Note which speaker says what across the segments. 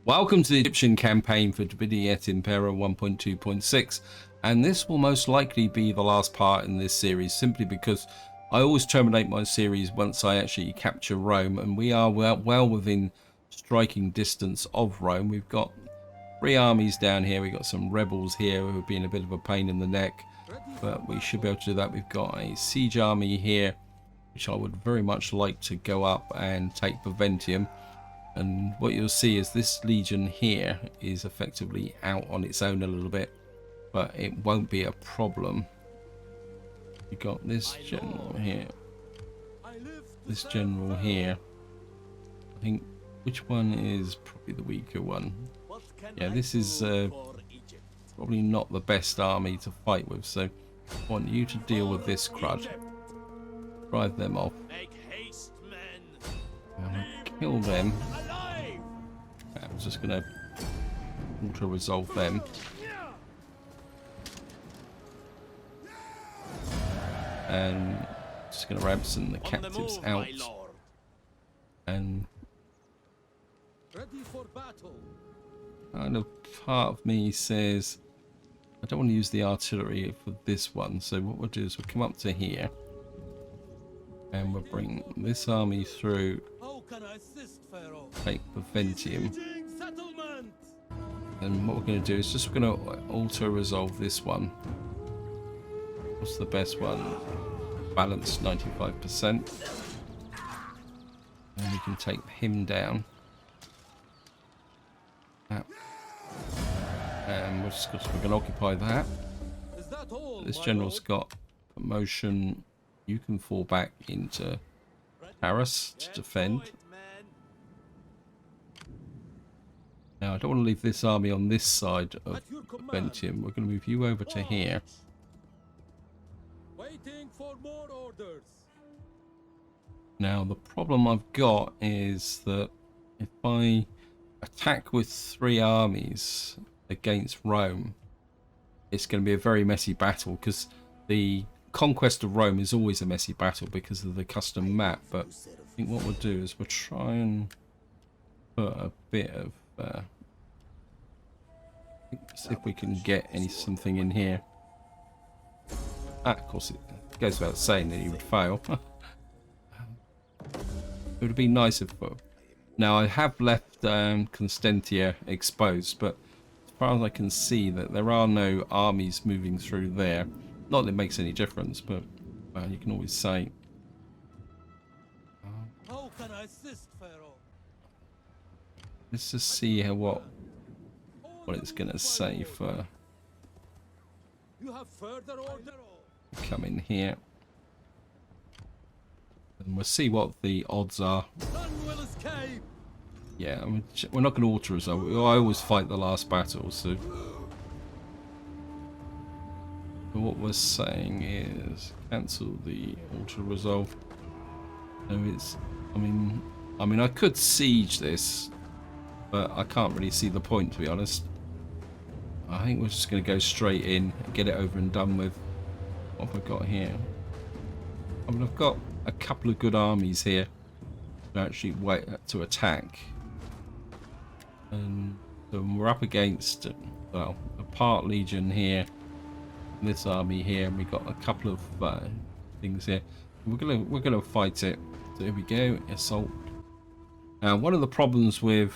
Speaker 1: Welcome to the Egyptian campaign for Et Impera 1.2.6, and this will most likely be the last part in this series, simply because I always terminate my series once I actually capture Rome, and we are well within striking distance of Rome. We've got 3 armies down here, we've got some rebels here who have been a bit of a pain in the neck, but we should be able to do that. We've got a siege army here, which I would very much like to go up and take Byzantium. And what you'll see is this legion here is effectively out on its own a little bit, but it won't be a problem. You got this general here, this general here. I think, which one is probably the weaker one? Yeah, this is probably not the best army to fight with, so I want you to deal with this crud. Drive them off. Kill them. I'm just going to auto-resolve them. And just going to ransom the captives out. And kind of part of me says I don't want to use the artillery for this one. So what we'll do is we'll come up to here. And we'll bring this army through. Take Byzantium. And what we're going to do is just we're going to auto-resolve this one. What's the best one? Balance 95%. And we can take him down. And we're going to occupy that. This general's got a motion. You can fall back into Paris to defend. Now, I don't want to leave this army on this side of Byzantium. We're going to move you over to here.
Speaker 2: Waiting for more orders.
Speaker 1: Now, the problem I've got is that if I attack with 3 armies against Rome, it's going to be a very messy battle, because the conquest of Rome is always a messy battle because of the custom map. But I think what we'll do is we'll try and put a bit of see if we can get something in here. Of course, it goes without saying that you would fail. It would be nice if. Now I have left Constantia exposed, but as far as I can see, that there are no armies moving through there. Not that it makes any difference, but you can always say.
Speaker 2: How can I assist, Pharaoh?
Speaker 1: Let's just see what it's gonna say for.
Speaker 2: You have further order.
Speaker 1: Come in here, and we'll see what the odds are.
Speaker 2: None will escape.
Speaker 1: Yeah, I mean, we're not going to auto-resolve. I always fight the last battle, so. But what we're saying is cancel the auto-resolve. No, it's. I mean, I could siege this, but I can't really see the point, to be honest. I think we're just going to go straight in and get it over and done with. What have I got here? I mean, I've got a couple of good armies here to actually wait to attack. And so we're up against, well, a part legion here, this army here, and we've got a couple of things here. We're gonna fight it. So here we go, assault. Now, one of the problems with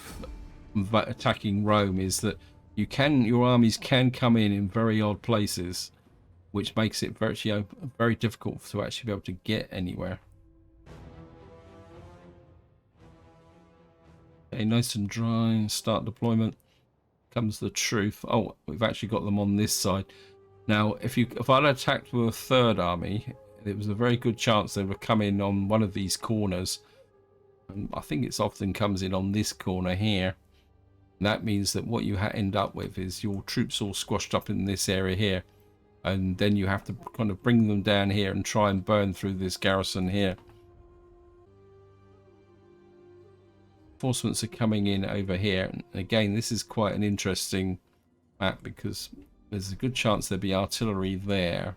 Speaker 1: attacking Rome is that your armies can come in very odd places, which makes it very difficult to actually be able to get anywhere. Okay, nice and dry. Start deployment. Comes the truth. Oh, we've actually got them on this side. Now, if I'd attacked with a 3rd army, there was a very good chance they would come in on one of these corners. And I think it's often comes in on this corner here. And that means that what you end up with is your troops all squashed up in this area here. And then you have to kind of bring them down here and try and burn through this garrison here. Reinforcements are coming in over here. And again, this is quite an interesting map because there's a good chance there'll be artillery there.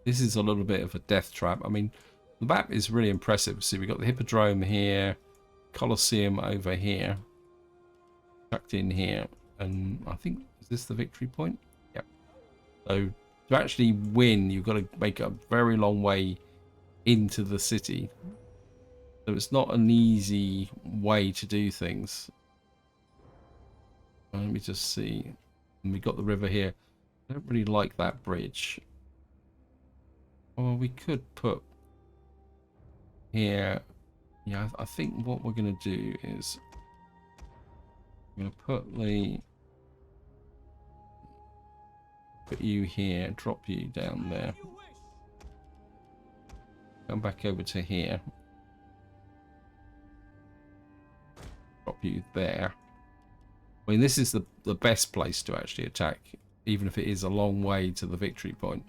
Speaker 1: This is a little bit of a death trap. I mean, The map is really impressive. See, we've got the Hippodrome here, Colosseum over here, tucked in here, and I think, is this the victory point? Yep. So to actually win, you've got to make a very long way into the city. So it's not an easy way to do things. Let me just see. And we got the river here. I don't really like that bridge. Well, we could put here. Yeah, I think what we're going to do is I'm going to put you here, drop you down there. Come back over to here. Drop you there. I mean, this is the best place to actually attack, even if it is a long way to the victory point,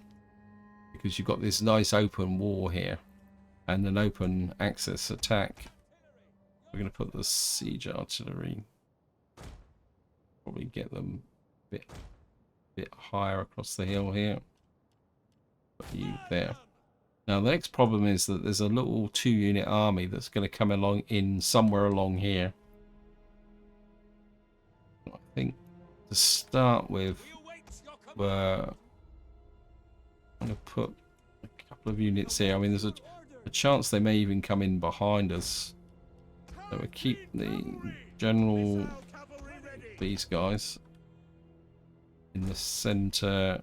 Speaker 1: because you've got this nice open war here and an open access attack. We're going to put the siege artillery, probably get them a bit higher across the hill here. Put you there. Now the next problem is that there's a little 2-unit army that's going to come along in somewhere along here. I think to start with, we're going to put a couple of units here. I mean, there's a chance they may even come in behind us. So we keep the general, these guys in the center.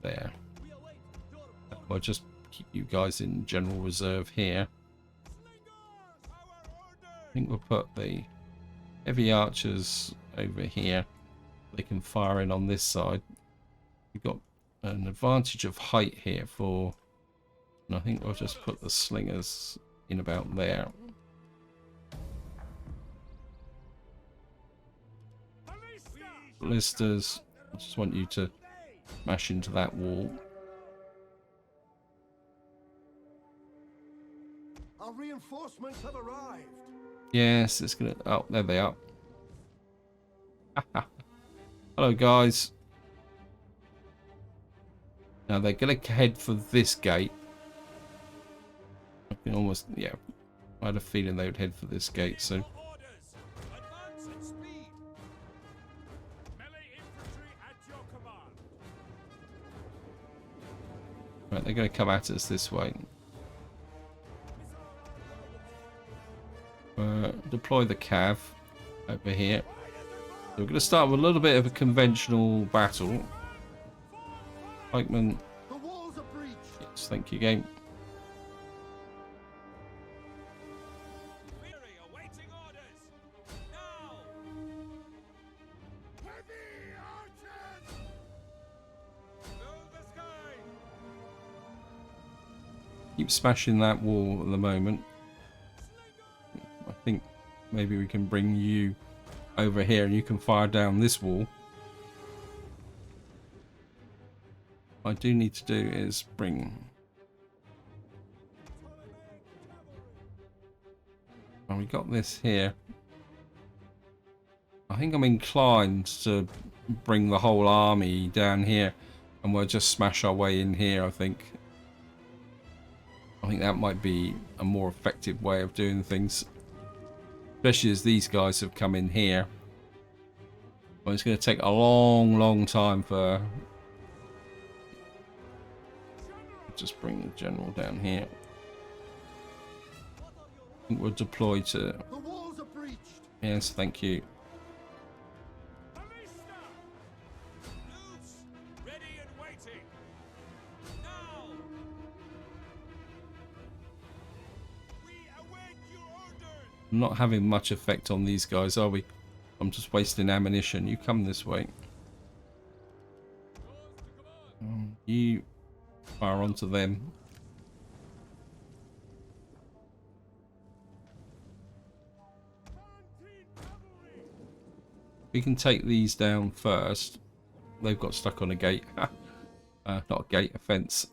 Speaker 1: There. We'll just keep you guys in general reserve here. I think we'll put the heavy archers over here. They can fire in on this side. We've got an advantage of height here for, and I think we'll just put the slingers in about there. Ballistas, I just want you to smash into that wall.
Speaker 3: Our reinforcements have arrived.
Speaker 1: Yes, it's gonna. Oh, there they are. Hello, guys. Now they're gonna head for this gate. I can almost, yeah. I had a feeling they would head for this gate, so. Right, they're gonna come at us this way. Deploy the cav over here. So we're going to start with a little bit of a conventional battle. Pikeman. Yes, thank you, game. Keep smashing that wall at the moment. I think maybe we can bring you over here and you can fire down this wall. What I do need to do is bring... Well, we got this here. I think I'm inclined to bring the whole army down here and we'll just smash our way in here, I think. I think that might be a more effective way of doing things. Especially as these guys have come in here. Well, it's going to take a long time for... Just bring the general down here. I think we'll deploy to...
Speaker 3: The walls are breached.
Speaker 1: Yes, thank you. Not having much effect on these guys, are we? I'm just wasting ammunition. You come this way. You fire onto them. We can take these down first. They've got stuck on a gate. Not a gate, a fence.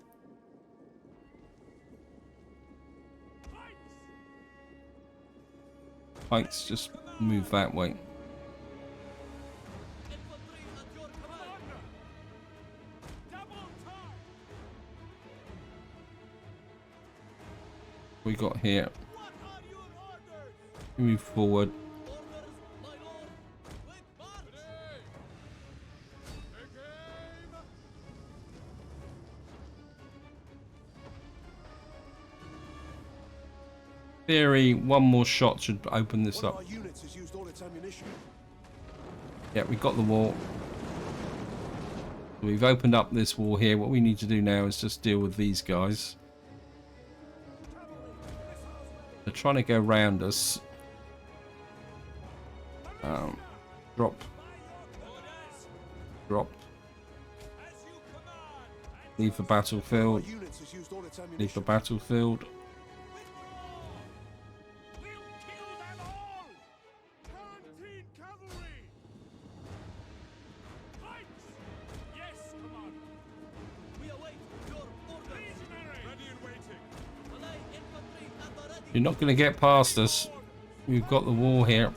Speaker 1: Pikes, just move that way. We got here.
Speaker 2: What are your orders?
Speaker 1: Move forward.
Speaker 2: Orders, my lord. Quick march.
Speaker 1: Theory, one more shot should open this
Speaker 3: One of
Speaker 1: up.
Speaker 3: our units has used all its ammunition.
Speaker 1: Yeah, we got the wall. We've opened up this wall here. What we need to do now is just deal with these guys. They're trying to go around us. Drop. Drop. Leave the battlefield.
Speaker 3: Our units has used all its
Speaker 1: Leave the
Speaker 3: ammunition.
Speaker 1: battlefield.
Speaker 2: We'll kill them all. Canteen cavalry. Fight. Yes, commander. We await your orders. Legionary. Ready and waiting. Malay infantry at the ready.
Speaker 1: You're not going to get past us. We've got the wall here.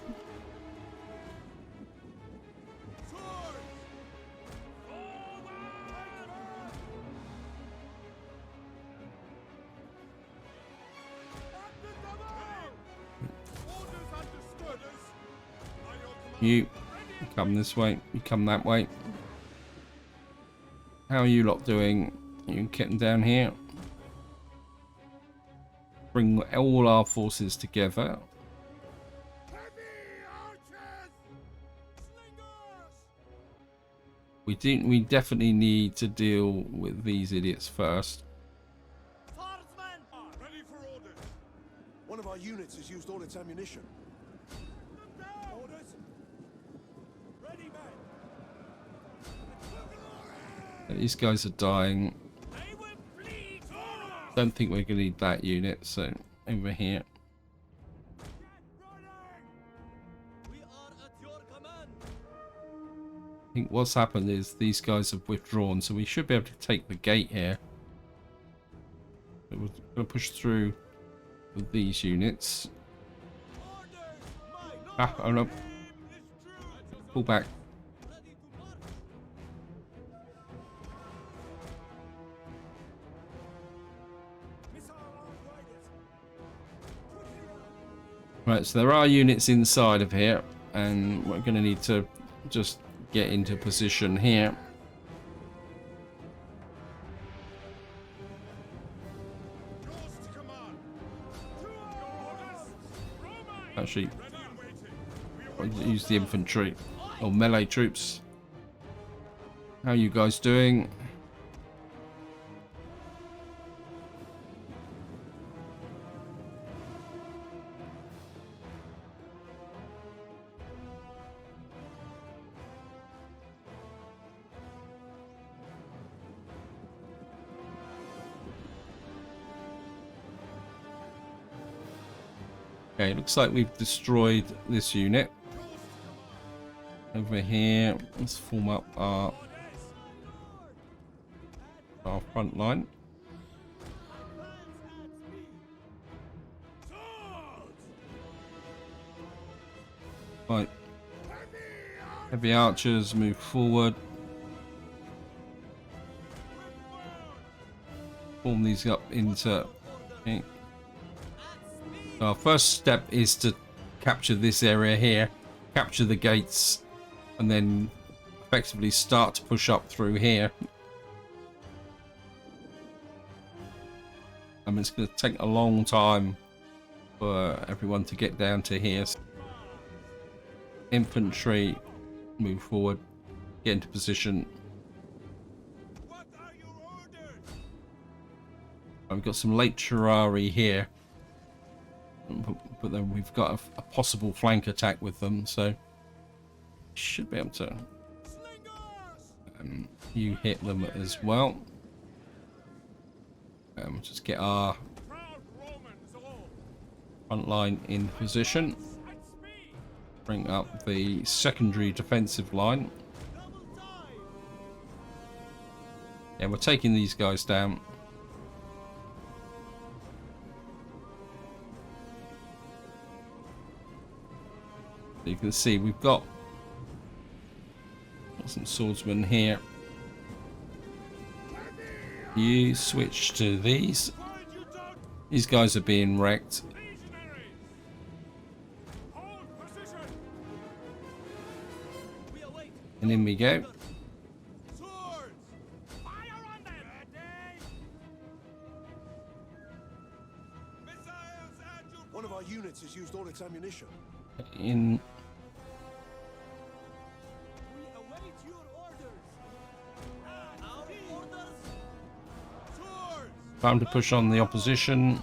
Speaker 1: You come this way. You come that way. How are you lot doing? You getting down here? Bring all our forces together. We definitely need to deal with these idiots first.
Speaker 2: Swordsmen. Ready for orders.
Speaker 3: One of our units has used all its ammunition. Orders. Ready, men.
Speaker 1: These guys are dying.
Speaker 2: They will flee.
Speaker 1: Don't think we're gonna need that unit, so over here.
Speaker 2: We are at your command.
Speaker 1: I think what's happened is these guys have withdrawn, so we should be able to take the gate here. But we're gonna push through with these units. Ah, oh no. Pull back.
Speaker 2: Ready to march.
Speaker 1: Right, so there are units inside of here, and we're going to need to just get into position here.
Speaker 2: Yours to command. To orders. Roma.
Speaker 1: Actually,
Speaker 2: Ready and waiting.
Speaker 1: I'll use the infantry or melee troops. How are you guys doing? Okay, looks like we've destroyed this unit. Over here, let's form up our front line. Right. Heavy archers move forward. Form these up into... Okay. Our first step is to capture this area here, capture the gates, and then effectively start to push up through here. I mean, it's going to take a long time for everyone to get down to here. Infantry, move forward, get into position.
Speaker 2: What are your orders?
Speaker 1: We've got some late Chirari here, but then we've got a possible flank attack with them, so should be able to. You hit them as well. Just get our
Speaker 2: Proud Romans all.
Speaker 1: front line in position.
Speaker 2: At speed.
Speaker 1: Bring up the secondary defensive line.
Speaker 2: Double time.
Speaker 1: Yeah, we're taking these guys down. You can see we've got some swordsmen here. You switch to these.
Speaker 2: Find you down.
Speaker 1: These guys are being wrecked.
Speaker 2: Legionaries! Hold position! We await
Speaker 1: And in we go.
Speaker 2: swords! Fire on them! Ready! Missiles at your
Speaker 3: One of our units has used all its ammunition.
Speaker 1: In.
Speaker 2: We await your orders! Our orders! Swords!
Speaker 1: Time to push on the opposition.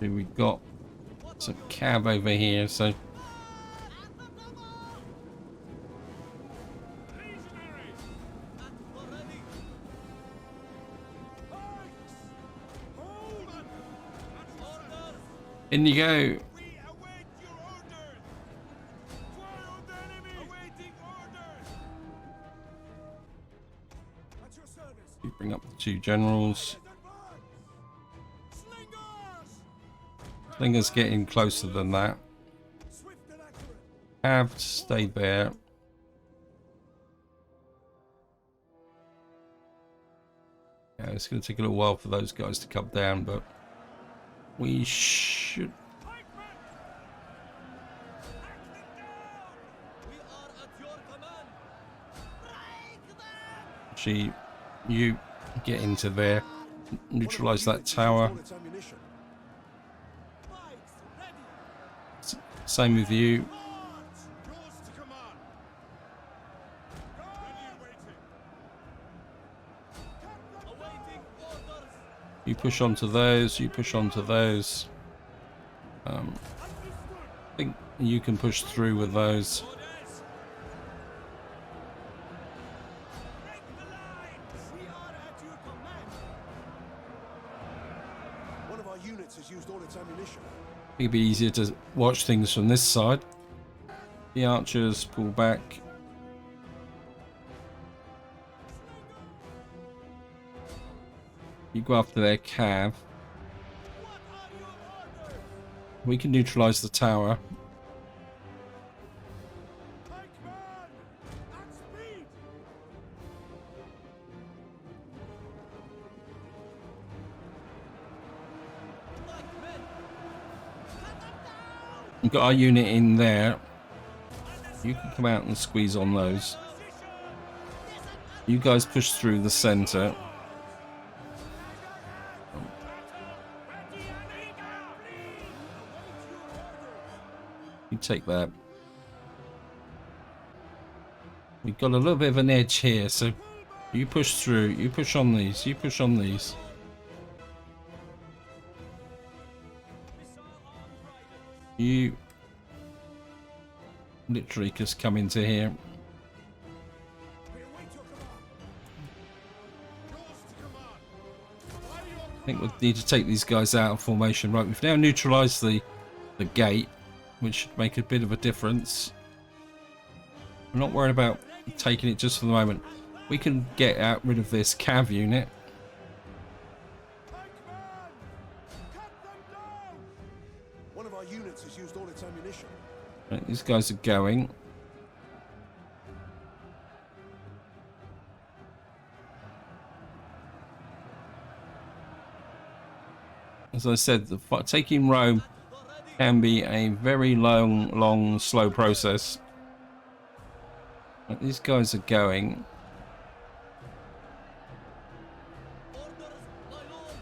Speaker 1: So we've got some cab over here, so
Speaker 2: Legionaries! At the ready! Pikes! Hold on! Orders!
Speaker 1: in you go.
Speaker 2: We await your orders! Fire on the enemy! Awaiting orders!
Speaker 3: At your service.
Speaker 1: You bring up the two generals.
Speaker 3: Slingers!
Speaker 1: Slinger's getting closer than that.
Speaker 3: Swift and accurate.
Speaker 1: Have stayed there. Yeah, it's going to take a little while for those guys to come down, but we should.
Speaker 2: Pikemen! Hack them down! We are at your command! Break them!
Speaker 1: Actually, you get into there, neutralize that tower.
Speaker 3: All its ammunition.
Speaker 2: Pikes ready!
Speaker 1: Same with you.
Speaker 2: March! Yours to command! Ready and waiting! Awaiting orders!
Speaker 1: You push onto those. You push onto those. I think you can push through with those.
Speaker 2: Orders! Break the lines! We are at your command!
Speaker 3: One of our units has used all its ammunition.
Speaker 1: It'd be easier to watch things from this side. The archers pull back. You go after their cav.
Speaker 2: What are your orders?
Speaker 1: We can neutralize the tower.
Speaker 3: Pikeman! At speed!
Speaker 2: Pikemen! Cut them down!
Speaker 1: We've got our unit in there. You can come out and squeeze on those. You guys push through the center. You take that. We've got a little bit of an edge here, so you push through. You push on these. You push on these. You literally just come into here.
Speaker 3: We await your command.
Speaker 2: Yours to command! Fire your
Speaker 1: I think we need to take these guys out of formation. Right, we've now neutralized the gate, which should make a bit of a difference. I'm not worried about taking it just for the moment. We can get rid of this cav unit.
Speaker 3: Pikeman! Cut them down! One of our units has used all its ammunition.
Speaker 1: Right, these guys are going. As I said, taking Rome can be a very long, slow process. Right, these guys are going.
Speaker 2: orders, my lord!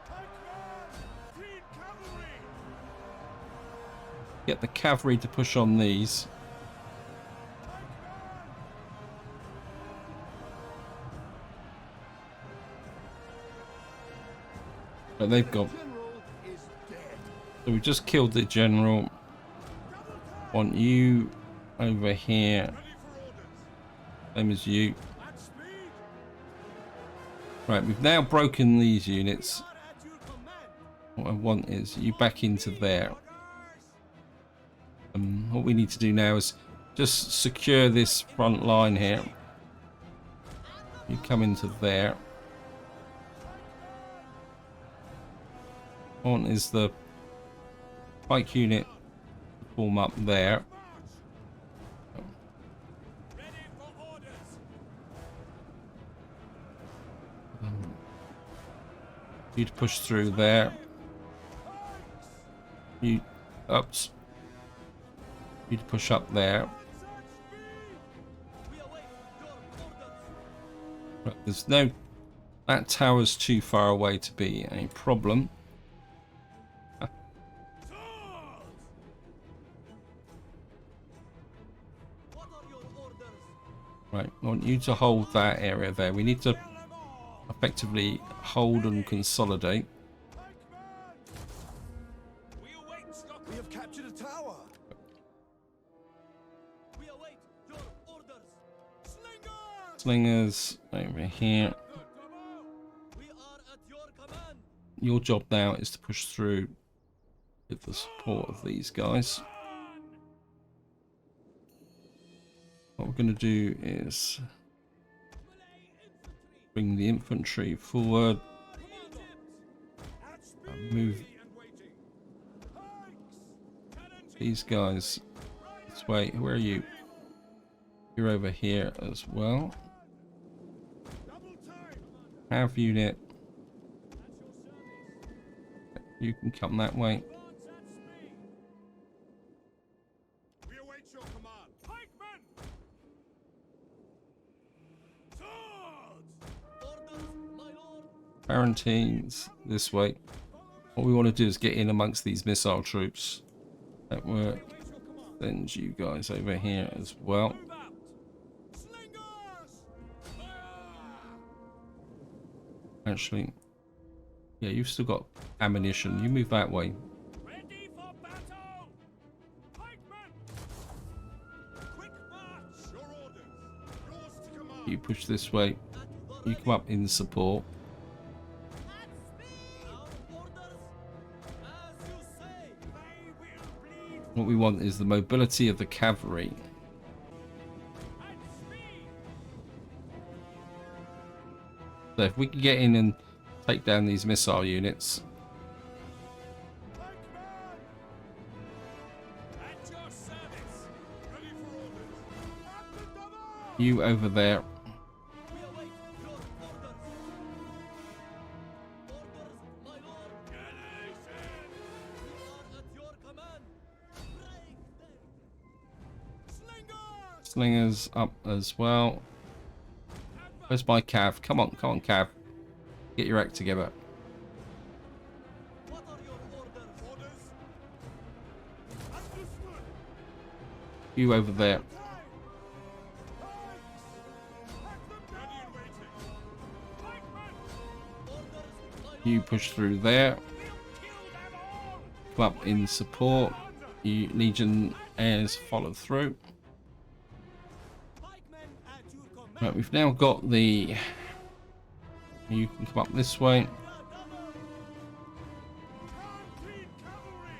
Speaker 3: Pikeman! Green cavalry!
Speaker 1: Get the cavalry to push on these. But they've got.
Speaker 3: General is dead.
Speaker 1: So we just killed the general. Want you over here.
Speaker 2: Ready for orders!
Speaker 1: Same as you.
Speaker 2: At speed!
Speaker 1: Right, we've now broken these units.
Speaker 2: We are at your command!
Speaker 1: What I want is you back into there.
Speaker 2: Orders!
Speaker 1: What we need to do now is just secure this front line here. You come into there. What is the pike unit to form up there.
Speaker 2: Ready for orders!
Speaker 1: You'd push through there. You ups. You'd push up there. Right, there's no. That tower's too far away to be a problem. Right, I want you to hold that area there. We need to effectively hold and consolidate.
Speaker 3: We have captured a tower.
Speaker 2: We await your orders.
Speaker 1: Slingers over here.
Speaker 2: We are at your command.
Speaker 1: Your job now is to push through with the support of these guys. What we're going to do is bring the infantry forward. Move these guys this way. Where are you? You're over here as well. Have unit. You can come that way.
Speaker 3: We await your command. Pikemen!
Speaker 2: Orders, my lord.
Speaker 1: Quarantines this way. What we want to do is get in amongst these missile troops. That work. Send you guys over here as well.
Speaker 3: Move out. Slingers!
Speaker 1: Actually, yeah, you've still got ammunition. You move that way.
Speaker 3: Ready for battle! Pikemen! Quick march! Your orders. Yours to command.
Speaker 1: You push this way. You come up in support.
Speaker 2: Our orders, as you say.
Speaker 3: They will bleed
Speaker 1: What we want is the mobility of the cavalry.
Speaker 3: at speed.
Speaker 1: So if we can get in and take down these missile units,
Speaker 3: Pikemen! At your service. Ready for orders. At the double!
Speaker 1: you over there.
Speaker 2: We await your orders. Orders, my lord. We are at your command. Break them.
Speaker 3: Slingers!
Speaker 1: Slingers up as well. Where's my cav? Come on, cav. Get your act together.
Speaker 2: What are your orders?
Speaker 3: Orders. Understood.
Speaker 1: You over there.
Speaker 3: Time. Pikes! At the ready and waiting. Pikemen!
Speaker 2: Orders, my lord.
Speaker 1: You push through there.
Speaker 3: We'll kill them all!
Speaker 1: Come up in support. You Legion heirs follow through.
Speaker 2: Pikemen at your command.
Speaker 1: Right, we've now got the. You can come up this way.
Speaker 3: Guaranteed cavalry!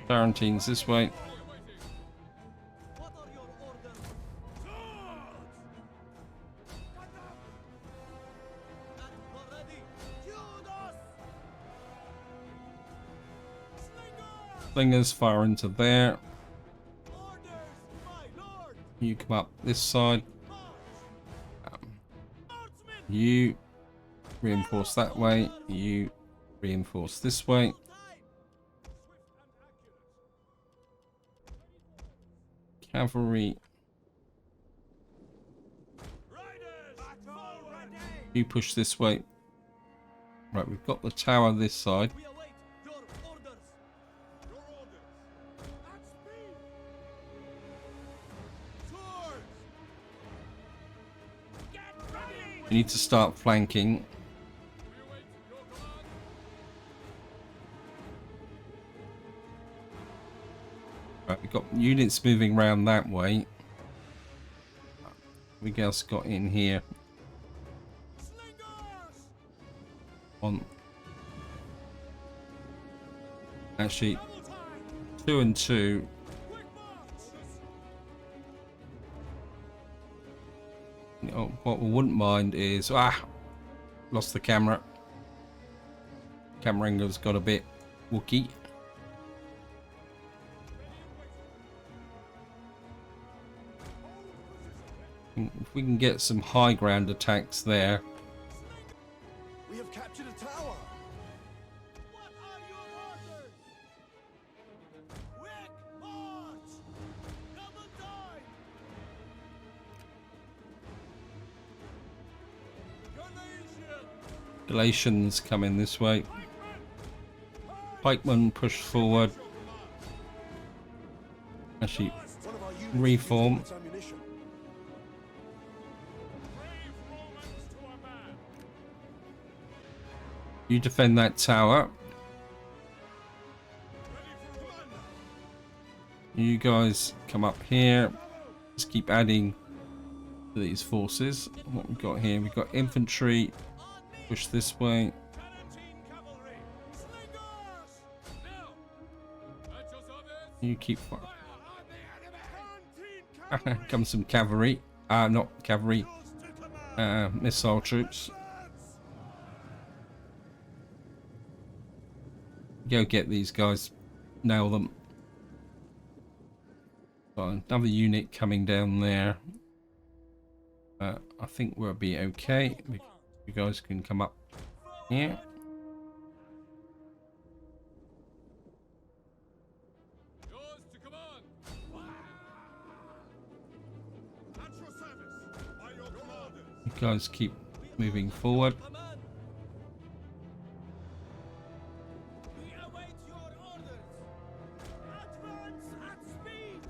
Speaker 1: Quarantines this way.
Speaker 2: What are your orders? At the ready. Judas!
Speaker 3: Slingers!
Speaker 1: Slingers fire into there.
Speaker 2: Orders, my lord.
Speaker 1: You come up this side.
Speaker 2: March. Marksmen.
Speaker 1: You reinforce that way. You reinforce this way.
Speaker 2: Time.
Speaker 1: Cavalry.
Speaker 3: Riders! Battle ready!
Speaker 1: You push this way. Right, we've got the tower this side.
Speaker 2: We await your orders.
Speaker 3: Your orders! At speed! Swords! Get ready!
Speaker 1: We need to start flanking.
Speaker 3: We await your command!
Speaker 1: Right, we've got units moving around that way. We just got in here
Speaker 3: Slingers!
Speaker 1: on. Actually,
Speaker 3: Double time!
Speaker 1: 2 and 2.
Speaker 3: Quick march!
Speaker 1: You know, what we wouldn't mind is lost the camera. Camera angle's got a bit wookie. If we can get some high ground attacks there.
Speaker 3: We have captured a tower!
Speaker 1: Galatians coming this way. Pikemen push forward. Actually,
Speaker 3: One of our units
Speaker 1: reform.
Speaker 3: has used all its ammunition.
Speaker 2: Brave Romans to a man.
Speaker 1: You defend that tower.
Speaker 2: Ready for run.
Speaker 1: You guys come up here. Just keep adding to these forces. What we've got here, we've got infantry. Push this way.
Speaker 2: Tarantine cavalry. Slingers. Now. At your service.
Speaker 1: You keep.
Speaker 2: Fire on the enemy. Tarantine
Speaker 1: Comes some cavalry. Not cavalry.
Speaker 2: Yours to command.
Speaker 1: Missile troops. Go get these guys. Nail them. Got another unit coming down there. I think we'll be okay. You guys can come up here.
Speaker 2: Yours to command. At your service. By your commanders.
Speaker 1: You guys keep moving forward.
Speaker 2: Command. We await your orders. Advance at speed.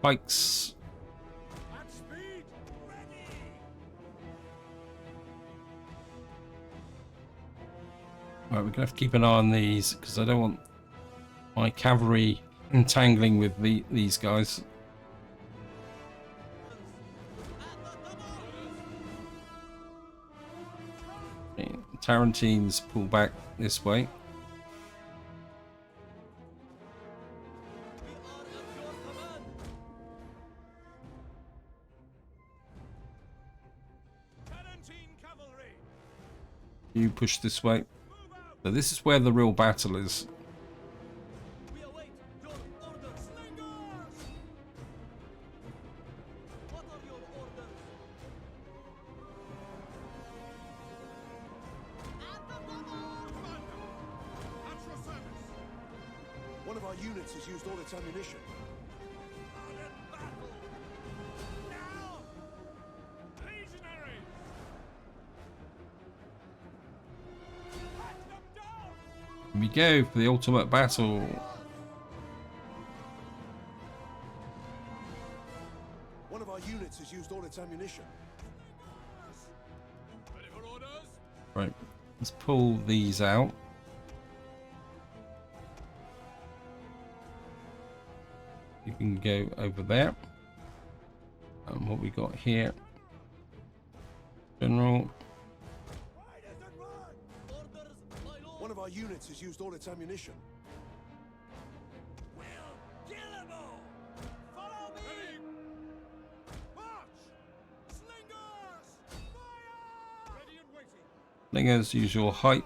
Speaker 1: Pikes.
Speaker 2: At speed. Ready.
Speaker 1: Right, we're gonna have to keep an eye on these because I don't want my cavalry entangling with these guys. Okay, Tarantines pull back this way.
Speaker 2: We are at your command. Tarantine cavalry.
Speaker 1: You push this way.
Speaker 2: Move out.
Speaker 1: So this is where the real battle is.
Speaker 2: We await your orders. Slingers. What are your orders? Commander. At your service.
Speaker 3: One of our units has used all its ammunition.
Speaker 2: On in battle. Now. Legionary. Hack them down.
Speaker 1: Here we go for the ultimate battle.
Speaker 3: One of our units has used all its ammunition.
Speaker 2: Ready for orders?
Speaker 1: Right, let's pull these out. You can go over there. And what we got here? General.
Speaker 2: Orders, my lord.
Speaker 3: One of our units has used all its ammunition.
Speaker 2: Will kill them all. Follow me. March. Slingers. Fire. Ready and waiting.
Speaker 1: Slingers, use your height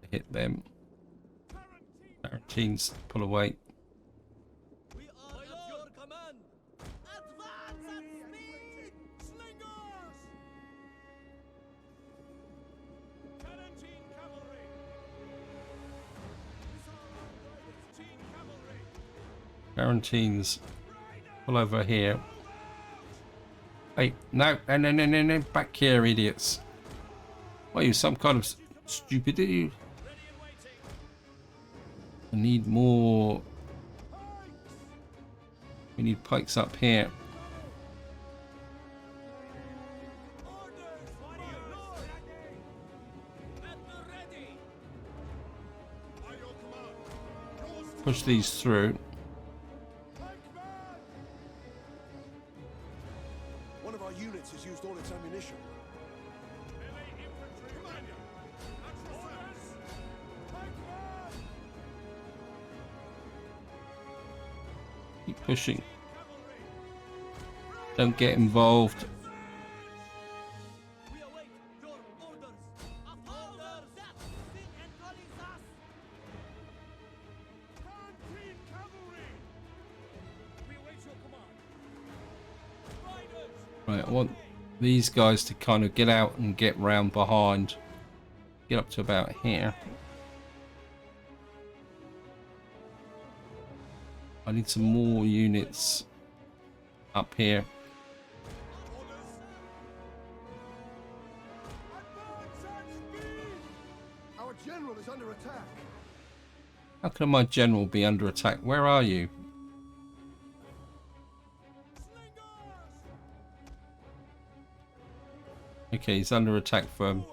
Speaker 1: to hit them.
Speaker 2: Tarantine.
Speaker 1: Tarantines, pull away.
Speaker 2: We are at your command. Advance at speed. Slingers. Tarantine cavalry. Tarantine cavalry.
Speaker 1: Tarantines, pull over here. Hey, no, back here, idiots. What are you, some kind of stupidity?
Speaker 2: Ready and waiting.
Speaker 1: I need more. We need pikes up here.
Speaker 2: Orders, my lord. At the ready. By your command. Yours to
Speaker 1: Push these through.
Speaker 3: One of our units has used all its ammunition.
Speaker 2: melee infantry. Commander. At your service.
Speaker 1: Keep pushing.
Speaker 2: Cavalry.
Speaker 1: Don't get involved.
Speaker 2: We await your orders. Orders. Sing and calling us. Tarantine cavalry. We await your command. Riders.
Speaker 1: Right, I want these guys to kind of get out and get round behind. Get up to about here. I need some more units up here.
Speaker 2: Orders. Advance at
Speaker 3: general is under attack.
Speaker 1: How can my general be under attack? Where are you? Okay, he's under attack from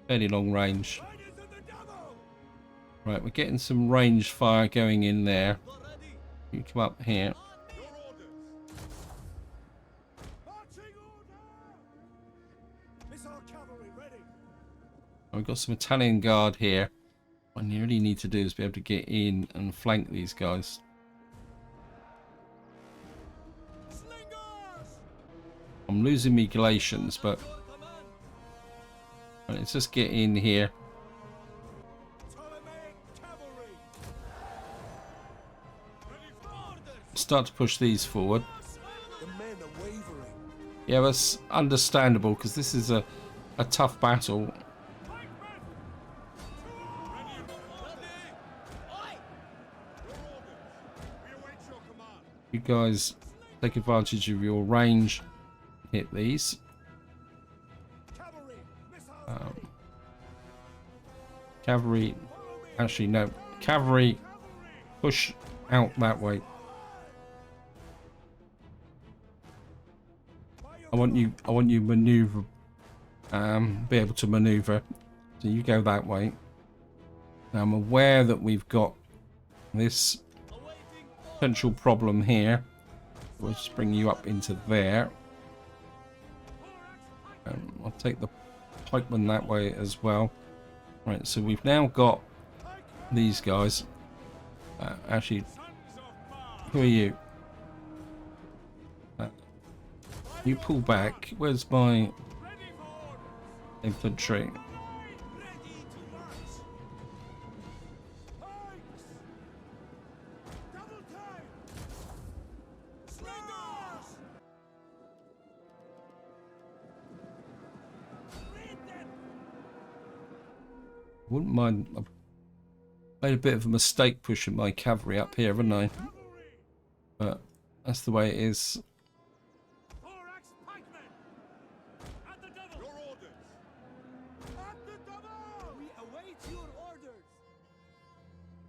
Speaker 1: fairly long range. Right, we're getting some ranged fire going in there. You come up here. We've got some Italian guard here. What you really need to do is be able to get in and flank these guys. I'm losing me Galatians, but let's just get in here. Start to push these forward. Yeah, that's understandable because this is a tough battle. You guys take advantage of your range. Hit these. Cavalry. Actually, no. Cavalry. Push out that way. I want you maneuver. Be able to maneuver. So you go that way. Now I'm aware that we've got this potential problem here. We'll just bring you up into there. I'll take the pikeman that way as well. Right, so we've now got these guys. Actually, who are you? You pull back. Where's my infantry? Wouldn't mind. I've made a bit of a mistake pushing my cavalry up here, haven't I? But that's the way it is.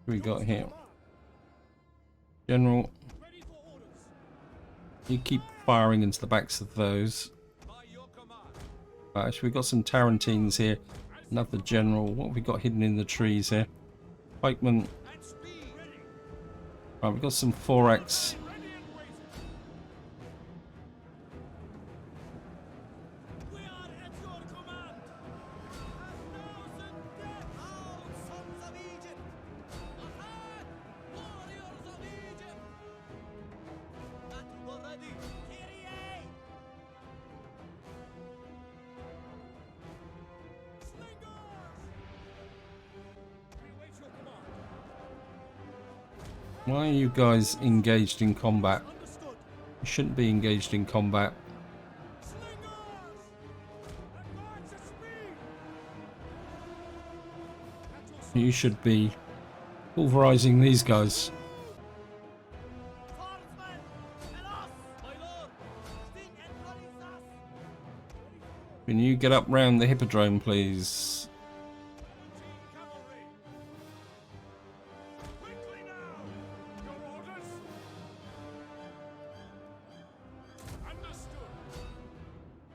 Speaker 1: What we got here? General, you keep firing into the backs of those. Actually, we've got some Tarantines here. Another general. What have we got hidden in the trees here? Pikeman. Right, we've got some 4X. Why are you guys engaged in combat? You shouldn't be engaged in combat. You should be pulverizing these guys. Can you get up round the hippodrome, please?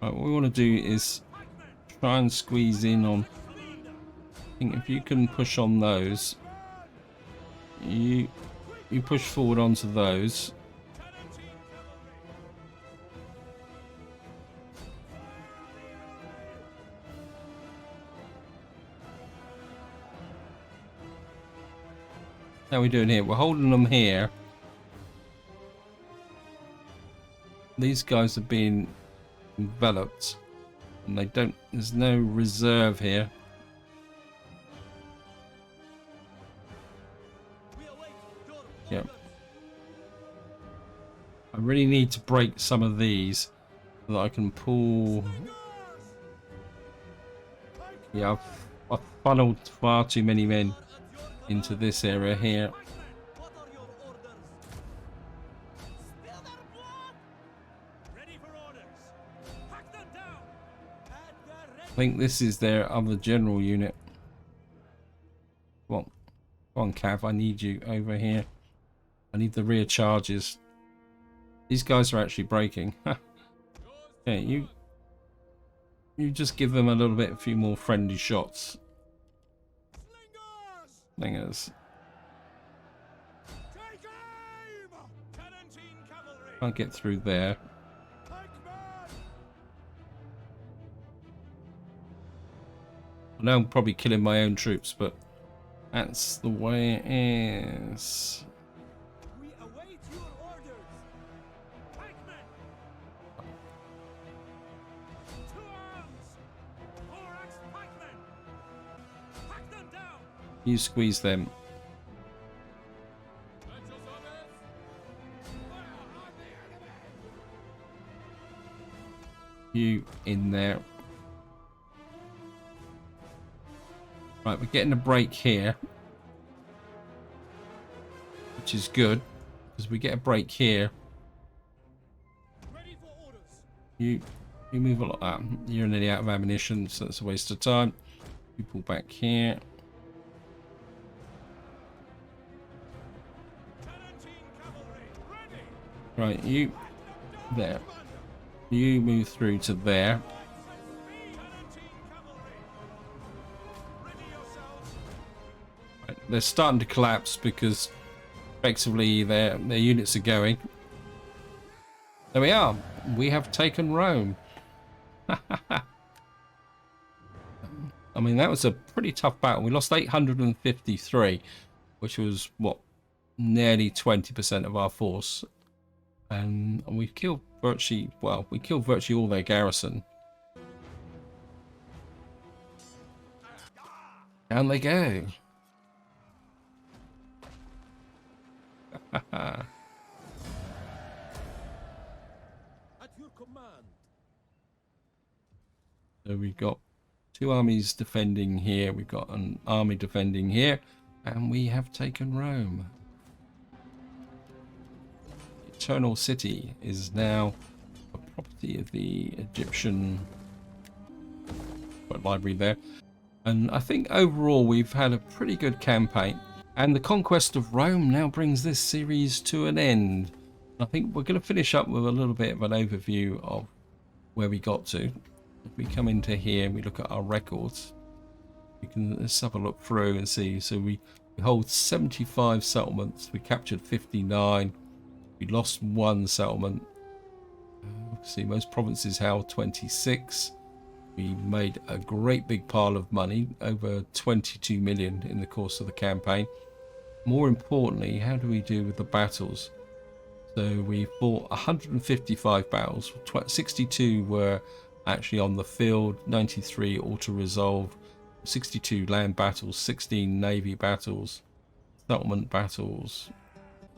Speaker 1: Right, what we want to do is try and squeeze in on. I think if you can push on those, you push forward onto those. How are we doing here? We're holding them here. These guys have been enveloped and they don't, there's no reserve here. Yep. I really need to break some of these so that I can pull. Yeah, I've funneled far too many men into this area here. I think this is their other general unit. Come on, Cav, I need you over here. I need the rear charges. These guys are actually breaking. Yeah, you just give them a little bit, a few more friendly shots. Slingers.
Speaker 2: Take aim! Tarantine cavalry!
Speaker 1: Can't get through there. I know I'm probably killing my own troops, but that's the way it is.
Speaker 2: We await your orders! Pikemen! To arms! Four-axe pikemen! Hack them down!
Speaker 1: You squeeze them.
Speaker 2: At your service! Fire on the enemy!
Speaker 1: You in there. Right, we're getting a break here, which is good because we get a break here.
Speaker 2: Ready for orders!
Speaker 1: You move a lot. You're nearly out of ammunition, so that's a waste of time. You pull back here.
Speaker 2: Tarantine cavalry, ready!
Speaker 1: Right, you there. You move through to there.
Speaker 2: Tarantine cavalry! Ready yourselves!
Speaker 1: Right, they're starting to collapse because effectively their units are going. There we are. We have taken Rome. I mean, that was a pretty tough battle. We lost 853, which was what, nearly 20% of our force, and we killed virtually, well, we killed virtually all their garrison. Down they go.
Speaker 2: At your command!
Speaker 1: So we've got two armies defending here, we've got an army defending here, and we have taken Rome. The Eternal City is now a property of the Egyptian library there. And I think overall we've had a pretty good campaign. And the conquest of Rome now brings this series to an end. I think we're going to finish up with a little bit of an overview of where we got to. If we come into here and we look at our records, we can let's have a look through and see. So we hold 75 settlements, we captured 59, we lost 1 settlement. See, most provinces held 26. We made a great big pile of money, over 22 million in the course of the campaign. More importantly, how do we do with the battles? So we fought 155 battles, 62 were actually on the field, 93 auto-resolve, 62 land battles, 16 navy battles, settlement battles.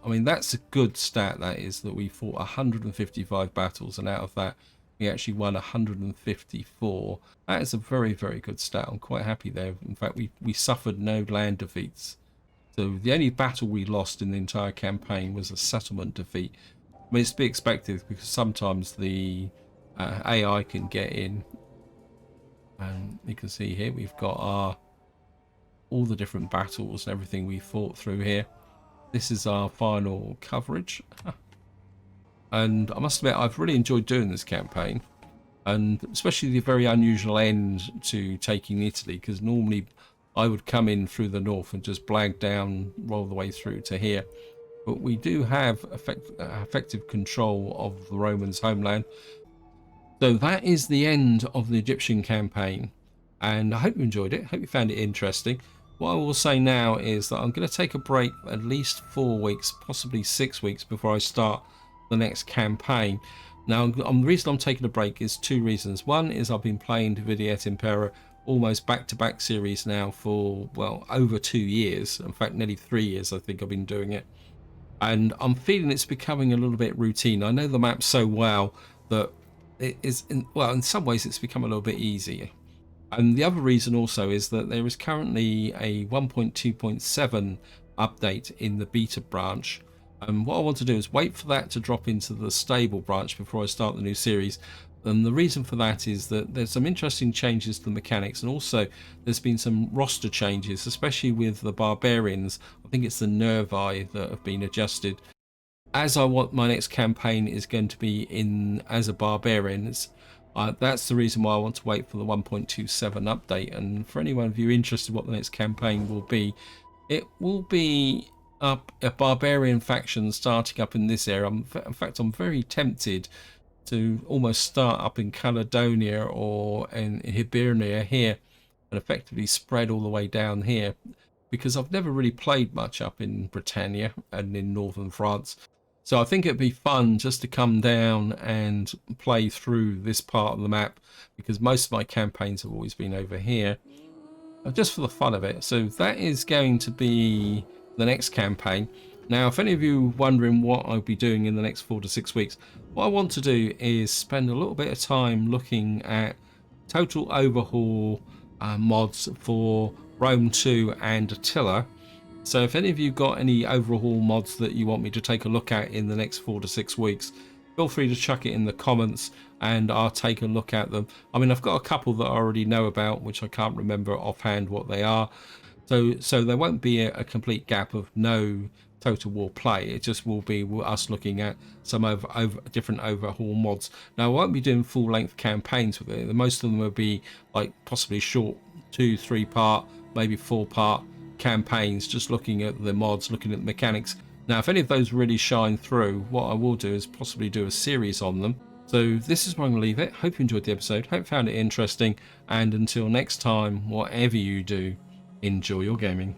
Speaker 1: I mean, that's a good stat, that is, that we fought 155 battles, and out of that we actually won 154. That is a very, very good stat. I'm quite happy there. In fact, we suffered no land defeats. So the only battle we lost in the entire campaign was a settlement defeat. I mean, it's to be expected because sometimes the AI can get in. And you can see here we've got all the different battles and everything we fought through here. This is our final coverage. And I must admit, I've really enjoyed doing this campaign, and especially the very unusual end to taking Italy, because normally I would come in through the north and just blag down, roll the way through to here. But we do have effective control of the Romans' homeland. So that is the end of the Egyptian campaign, and I hope you enjoyed it. I hope you found it interesting. What I will say now is that I'm going to take a break at least 4 weeks, possibly 6 weeks, before I start the next campaign. Now, the reason I'm taking a break is 2 reasons. One is I've been playing Et Impera almost back-to-back series now for, well, over 2 years. In fact, nearly 3 years I think I've been doing it. And I'm feeling it's becoming a little bit routine. I know the map so well that it is, in some ways it's become a little bit easier. And the other reason also is that there is currently a 1.2.7 update in the beta branch. And what I want to do is wait for that to drop into the stable branch before I start the new series. And the reason for that is that there's some interesting changes to the mechanics, and also there's been some roster changes, especially with the barbarians. I think it's the nervi that have been adjusted. As I want my next campaign is going to be in as a barbarian, that's the reason why I want to wait for the 1.27 update. And for anyone of you interested what the next campaign will be, it will be up a barbarian faction starting up in this area. In fact, I'm very tempted to almost start up in Caledonia or in Hibernia here and effectively spread all the way down here, because I've never really played much up in Britannia and in northern France. So I think it'd be fun just to come down and play through this part of the map, because most of my campaigns have always been over here, just for the fun of it. So that is going to be the next campaign. Now, if any of you are wondering what I'll be doing in the next 4 to 6 weeks, what I want to do is spend a little bit of time looking at total overhaul mods for Rome 2 and Attila. So if any of you got any overhaul mods that you want me to take a look at in the next 4 to 6 weeks, feel free to chuck it in the comments and I'll take a look at them. I mean, I've got a couple that I already know about, which I can't remember offhand what they are. So there won't be a complete gap of no Total War play. It just will be us looking at some different overhaul mods. Now, I won't be doing full-length campaigns with it. Most of them will be like possibly short 2-3 part, maybe 4-part campaigns, just looking at the mods, looking at the mechanics. Now, if any of those really shine through, what I will do is possibly do a series on them. So this is where I'm going to leave it. Hope you enjoyed the episode. Hope you found it interesting. And until next time, whatever you do, enjoy your gaming.